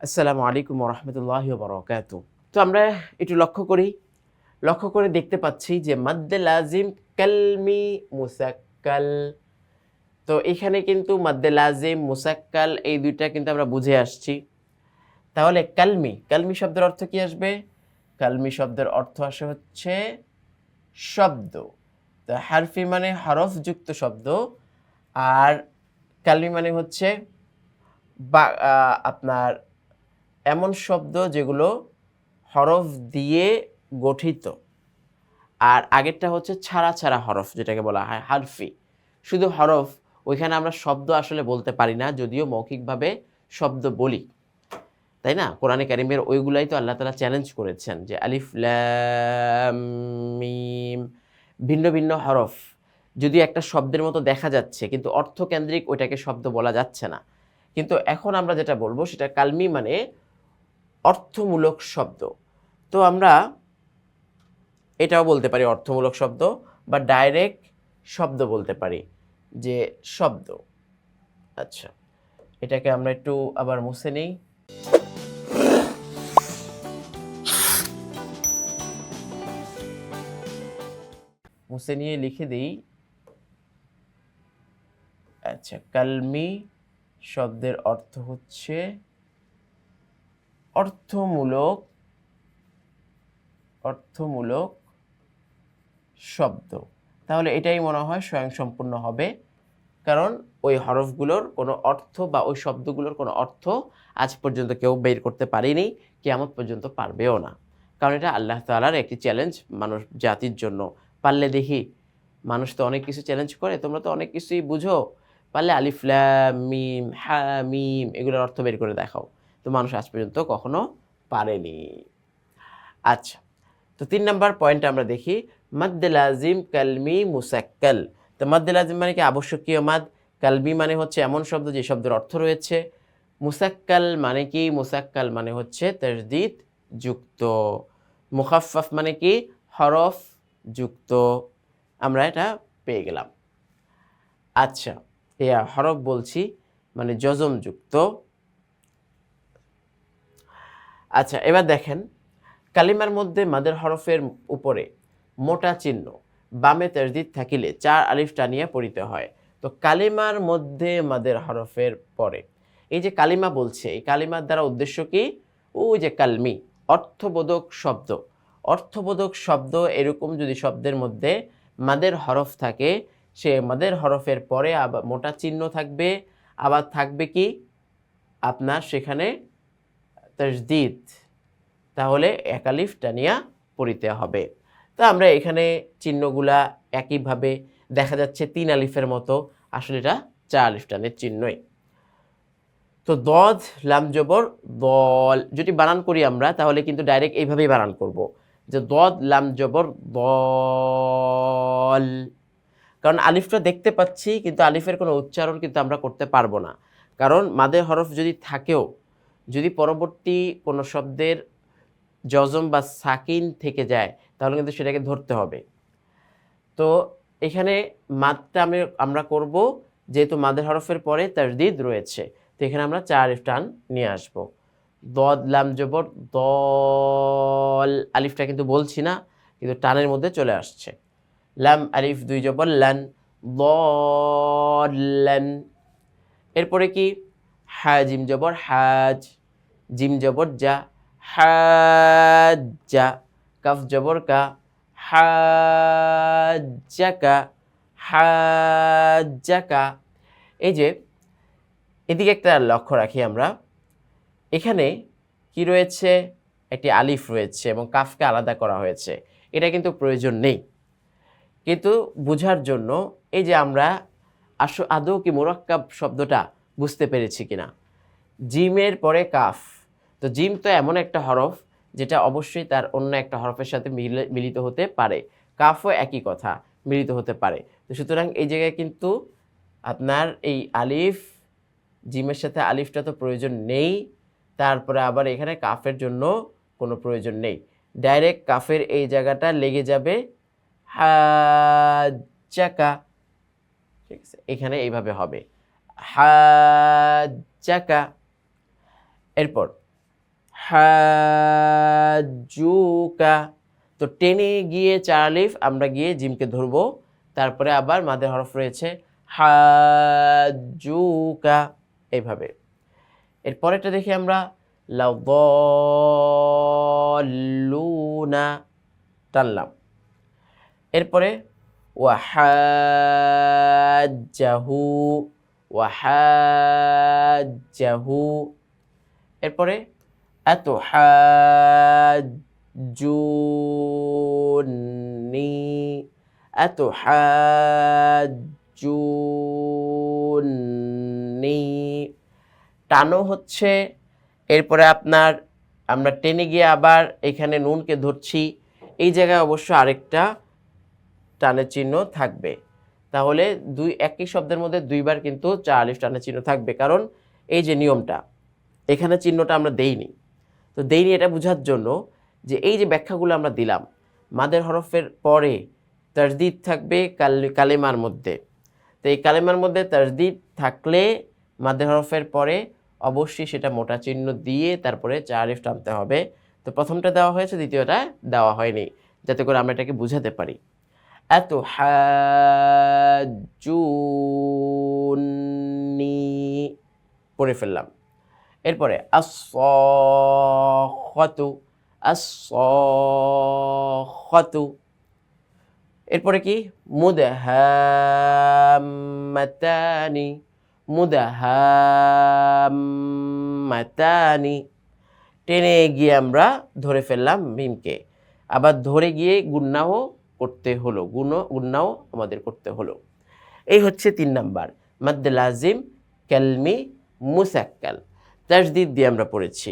আসসালামু আলাইকুম ওয়া রাহমাতুল্লাহি ওয়া বারাকাতুহু। তো আমরা একটু লক্ষ্য করে দেখতে পাচ্ছি যে মাদ্দে লাজিম কালমি মুসাক্কাল। তো এখানে কিন্তু মাদ্দে লাজিম মুসাক্কাল এই দুইটা কিন্তু আমরা বুঝে আসছি। তাহলে কালমি শব্দের অর্থ কি আসবে? কালমি শব্দের অর্থ আসে হচ্ছে শব্দ। তো হারফি মানে হরফযুক্ত শব্দ, আর কালমি মানে হচ্ছে বা আপনার এমন শব্দ যেগুলো হরফ দিয়ে গঠিত। আর আগেরটা হচ্ছে ছাড়া হরফ, যেটাকে বলা হয় হারফি, শুধু হরফ। ওইখানে আমরা শব্দ আসলে বলতে পারি না, যদিও মৌখিকভাবে শব্দ বলি, তাই না? কোরআনে কারিমের ওইগুলাই তো আল্লাহ তাআলা চ্যালেঞ্জ করেছেন যে আলিফ লাম মিম, ভিন্ন ভিন্ন হরফ যদি একটা শব্দের মতো দেখা যাচ্ছে, কিন্তু অর্থকেন্দ্রিক ওইটাকে শব্দ বলা যাচ্ছে না। কিন্তু এখন আমরা যেটা বলবো সেটা কালমি মানে অর্থমূলক শব্দ। তো আমরা এটাও বলতে পারি অর্থমূলক শব্দ, বা ডাইরেক্ট শব্দ বলতে পারি যে শব্দ। আচ্ছা, এটাকে আমরা একটু আবার মুছে নেই। মুছে নিয়ে লিখে দিই। আচ্ছা, কালমি শব্দের অর্থ হচ্ছে অর্থমূলক শব্দ। তাহলে এটাই মনে হয় স্বয়ংসম্পূর্ণ হবে, কারণ ওই হরফগুলোর কোনো অর্থ বা ওই শব্দগুলোর কোনো অর্থ আজ পর্যন্ত কেউ বের করতে পারেনি, কিয়ামত পর্যন্ত পারবেও না। কারণ এটা আল্লাহ তাআলার একটি চ্যালেঞ্জ মানুষ জাতির জন্য। পারলে দেখি, মানুষ তো অনেক কিছু চ্যালেঞ্জ করে, তোমরা তো অনেক কিছুই বুঝো, পারলে আলিফ লাম মিম হা মিম এগুলোর অর্থ বের করে দেখাও। তো মানুষ আজ পর্যন্ত কখনো পারেনি। আচ্ছা, তো ৩ নাম্বার পয়েন্টে আমরা দেখি মাদ্দে লাজিম কালমি মুসাক্কাল। তো মাদ্দে লাজিম মানে কি? আবশ্যকীয় মাদ। কালমি মানে হচ্ছে এমন শব্দ যে শব্দের অর্থ রয়েছে। মুসাক্কাল মানে কি? মুসাক্কাল মানে হচ্ছে তাসদীদ যুক্ত। মুখাফফাফ মানে কি? হরফ যুক্ত। আমরা এটা পেয়ে গেলাম। আচ্ছা, হরফ বলছি মানে জজম যুক্ত। আচ্ছা, এবার দেখেন, কালিমার মধ্যে মাদের হরফের উপরে মোটা চিহ্ন বামে তাসদীদ থাকিলে ৪ আলিফ টানিয়া পড়িতে হয়। তো কালিমার মধ্যে মাদের হরফের পরে এই যে কালিমা বলছে, এই কালিমার দ্বারা উদ্দেশ্য কি? ওই যে কালমি, অর্থবোধক শব্দ। অর্থবোধক শব্দ এরকম যদি শব্দের মধ্যে মাদের হরফ থাকে, সে মাদের হরফের পরে আবার মোটা চিহ্ন থাকবে, আবার থাকবে কি আপনার সেখানে তাসদীদ, তাহলে এক আলিফ টানিয়া পড়িতে হবে। তো আমরা এখানে চিহ্নগুলা একইভাবে দেখা যাচ্ছে ৩ আলিফের মতো, আসলে এটা ৪ আলিফ টানের চিহ্নই। তো দদ লাম জবর দল যদি বানান করি আমরা, তাহলে কিন্তু ডাইরেক্ট এইভাবেই বানান করব যে দদ লাম জবর দল। কারণ আলিফটা দেখতে পাচ্ছি, কিন্তু আলিফের কোনো উচ্চারণ কিন্তু আমরা করতে পারবো না। কারণ মাদে হরফ যদি থাকেও, যদি পরবর্তী কোনো শব্দের জজম বা সাকিন থেকে যায়, তাহলে কিন্তু সেটাকে ধরতে হবে। তো এখানে মাদটা আমরা করব, যেহেতু মাদের হরফের পরে তাসদীদ রয়েছে, তো এখানে আমরা ৪ আলিফ টান নিয়ে আসব। দদ লাম জবর দল, আলিফটা কিন্তু বলছি না, কিন্তু টানের মধ্যে চলে আসছে। লাম আলিফ ২ জবর লান, দলান। এরপরে কি? হা জিম জবর হাজ, জিম জবর যা, হাজ্জা। কাফ জবর কা, হাজ্জাকা, হাজ্জাকা। এই যে এদিকে একটা লক্ষ্য রাখি আমরা, এখানে কি রয়েছে? একটি আলিফ রয়েছে এবং কাফকে আলাদা করা হয়েছে। এটা কিন্তু প্রয়োজন নেই, কিন্তু বুঝার জন্য এই যে আমরা আদৌ কি মুরাক্কাব শব্দটা বুঝতে পেরেছি কিনা। জিমের পরে কাফ, তো জিম তো এমন একটা হরফ যেটা অবশ্যই তার অন্য একটা হরফের সাথে মিলিত হতে পারে। কাফও একই কথা, মিলিত হতে পারে। তো সুতরাং এই জায়গায় কিন্তু আপনার এই আলিফ, জিমের সাথে আলিফটা তো প্রয়োজন নেই, তারপরে আবার এখানে কাফের জন্য কোনো প্রয়োজন নেই। ডাইরেক্ট কাফের এই জায়গাটা লেগে যাবে হাজ্জাকা, ঠিক আছে? এখানে এইভাবে হবে হাজ্জাকা। এরপর হাজ্জুকা। তো টেনে গিয়ে 4 আলিফ আমরা গিয়ে জিমকে ধরবো, তারপরে আবার মাদের হরফ রয়েছে হাজ্জুকা, এইভাবে। এর পরেরটা দেখি আমরা, লাযল্লুনা, টানলাম। এরপরে ওয়াহাজ্জাহু, ওয়াহাজ্জাহু। এরপরে আতুহাজ্জুনি, আতুহাজ্জুনি। টানো হচ্ছে, এরপরে আপনার আমরা টেনে গিয়ে আবার এখানে নুনকে ধরছি, এই জায়গায় অবশ্য আরেকটা টানের চিহ্ন থাকবে। তাহলে একই শব্দের মধ্যে দুইবার কিন্তু 4 আলিফ টানের চিহ্ন থাকবে, কারণ এই যে নিয়মটা, এখানে চিহ্নটা আমরা দেইনি। তো দেইনি এটা বোঝার জন্য যে এই যে ব্যাখ্যাগুলো আমরা দিলাম, মাদের হরফের পরে তাজদিদ থাকবে কালেমার মধ্যে। তো এই কালেমার মধ্যে তাজদিদ থাকলে মাদের হরফের পরে অবশ্যই সেটা মোটা চিহ্ন দিয়ে তারপরে 4 আলিফ টানতে হবে। তো প্রথমটা দেওয়া হয়েছে, দ্বিতীয়টা দেওয়া হয়নি, যাতে করে আমরা এটাকে বুঝাতে পারি। আতুহাজ্জুনি, পড়ে ফেললাম। এরপরে আস-সাখাতু, আস-সাখাতু। এরপরে কি, মুদহাম্মাতানি, মুদহাম্মাতানি। টেনে গিয়ে আমরা ধরে ফেললাম মিমকে, আবার ধরে গিয়ে গুন্নাও করতে হলো, গুন্নাও আমাদের করতে হলো। এই হচ্ছে 3 নাম্বার, মাদ্দে লাজিম কালমি মুসাক্কাল। তাজদিদ দিয়ে আমরা পড়েছি।